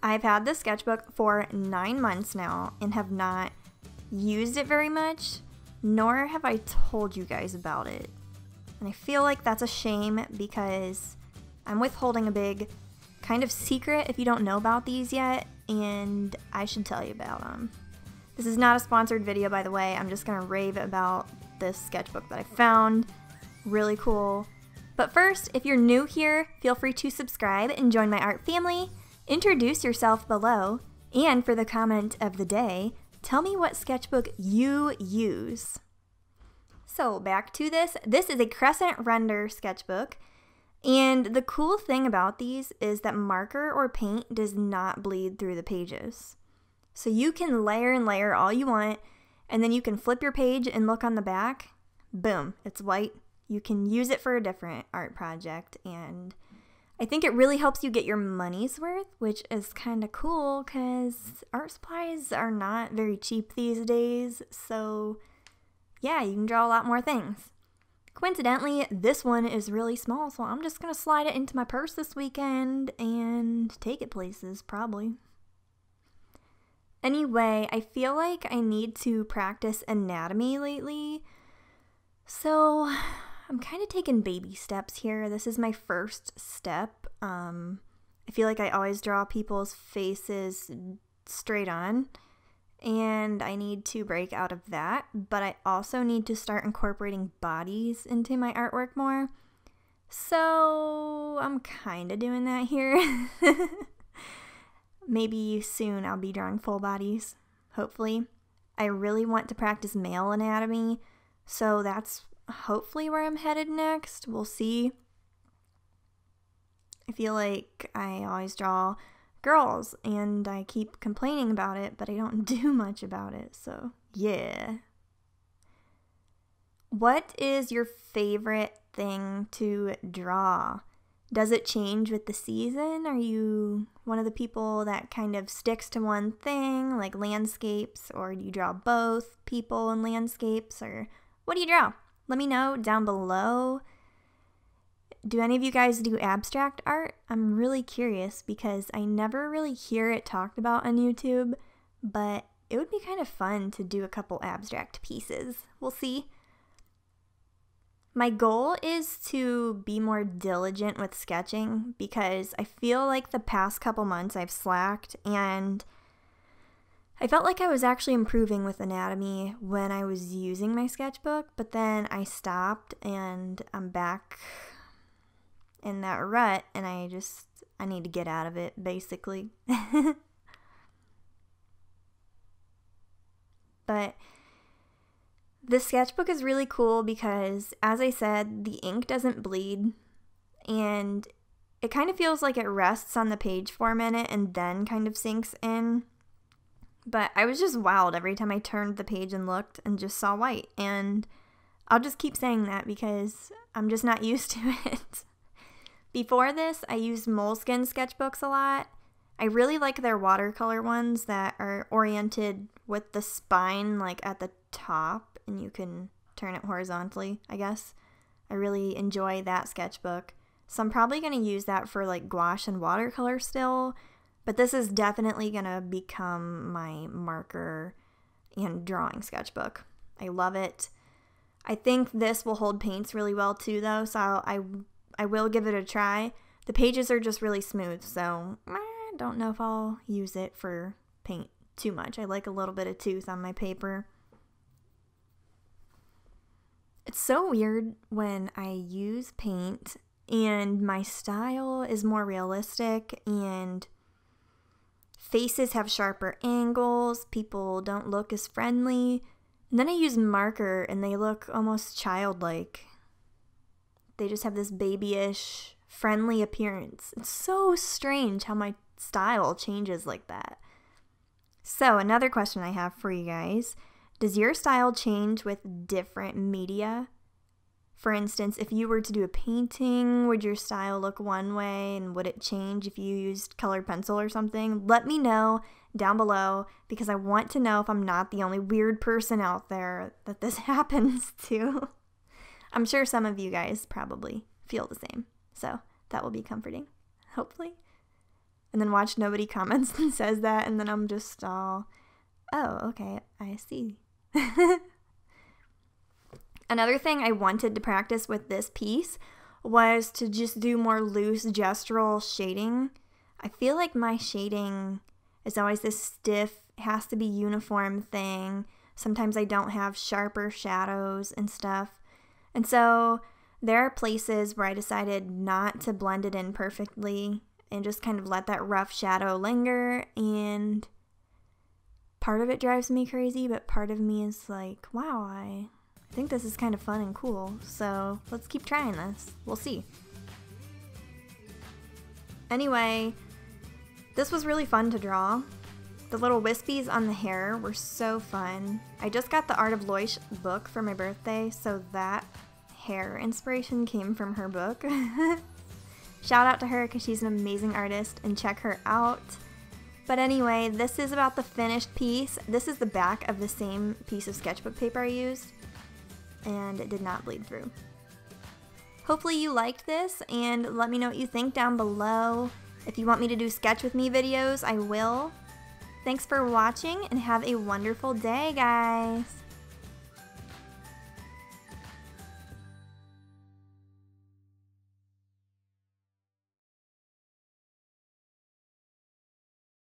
I've had this sketchbook for 9 months now and have not used it very much, nor have I told you guys about it. And I feel like that's a shame because I'm withholding a big kind of secret if you don't know about these yet, and I should tell you about them. This is not a sponsored video, by the way. I'm just gonna rave about this sketchbook that I found. Really cool. But first, if you're new here, feel free to subscribe and join my art family. Introduce yourself below, and for the comment of the day, tell me what sketchbook you use. So back to this. This is a Crescent Render sketchbook, and the cool thing about these is that marker or paint does not bleed through the pages. So you can layer and layer all you want, and then you can flip your page and look on the back. Boom, it's white. You can use it for a different art project, and I think it really helps you get your money's worth, which is kind of cool because art supplies are not very cheap these days, so yeah, you can draw a lot more things. Coincidentally, this one is really small, so I'm just going to slide it into my purse this weekend and take it places, probably. Anyway, I feel like I need to practice anatomy lately, so I'm kind of taking baby steps here. This is my first step. I feel like I always draw people's faces straight on, and I need to break out of that, but I also need to start incorporating bodies into my artwork more. So I'm kind of doing that here. Maybe soon I'll be drawing full bodies, hopefully. I really want to practice male anatomy, so that's hopefully where I'm headed next. We'll see. I feel like I always draw girls, and I keep complaining about it, but I don't do much about it, so yeah. What is your favorite thing to draw? Does it change with the season? Are you one of the people that kind of sticks to one thing, like landscapes, or do you draw both people and landscapes, or what do you draw? Let me know down below. Do any of you guys do abstract art? I'm really curious because I never really hear it talked about on YouTube, but it would be kind of fun to do a couple abstract pieces. We'll see. My goal is to be more diligent with sketching because I feel like the past couple months I've slacked, and I felt like I was actually improving with anatomy when I was using my sketchbook, but then I stopped and I'm back in that rut, and I need to get out of it, basically. But this sketchbook is really cool because, as I said, the ink doesn't bleed, and it kind of feels like it rests on the page for a minute and then kind of sinks in. But I was just wowed every time I turned the page and looked and just saw white, and I'll just keep saying that because I'm just not used to it. Before this, I used Moleskine sketchbooks a lot. I really like their watercolor ones that are oriented with the spine like at the top, and you can turn it horizontally, I guess. I really enjoy that sketchbook. So I'm probably going to use that for like gouache and watercolor still, but this is definitely going to become my marker and drawing sketchbook. I love it. I think this will hold paints really well too, though, so I will give it a try. The pages are just really smooth, so I don't know if I'll use it for paint too much. I like a little bit of tooth on my paper. It's so weird when I use paint and my style is more realistic and faces have sharper angles, people don't look as friendly, and then I use marker and they look almost childlike. They just have this babyish, friendly appearance. It's so strange how my style changes like that. So another question I have for you guys. Does your style change with different media? For instance, if you were to do a painting, would your style look one way, and would it change if you used colored pencil or something? Let me know down below because I want to know if I'm not the only weird person out there that this happens to. I'm sure some of you guys probably feel the same, so that will be comforting, hopefully. and then watch nobody comments and says that, and then I'm just all, oh, okay, I see. Another thing I wanted to practice with this piece was to just do more loose gestural shading. I feel like my shading is always this stiff, has to be uniform thing. Sometimes I don't have sharper shadows and stuff. And so there are places where I decided not to blend it in perfectly and just kind of let that rough shadow linger, and part of it drives me crazy, but part of me is like, wow, I think this is kind of fun and cool, so let's keep trying this. We'll see. Anyway, this was really fun to draw. The little wispies on the hair were so fun. I just got the Art of Loish book for my birthday, so that hair inspiration came from her book. Shout out to her because she's an amazing artist, and check her out. But anyway, this is about the finished piece. This is the back of the same piece of sketchbook paper I used, and it did not bleed through. Hopefully you liked this, and let me know what you think down below. If you want me to do sketch with me videos, I will. Thanks for watching, and have a wonderful day, guys!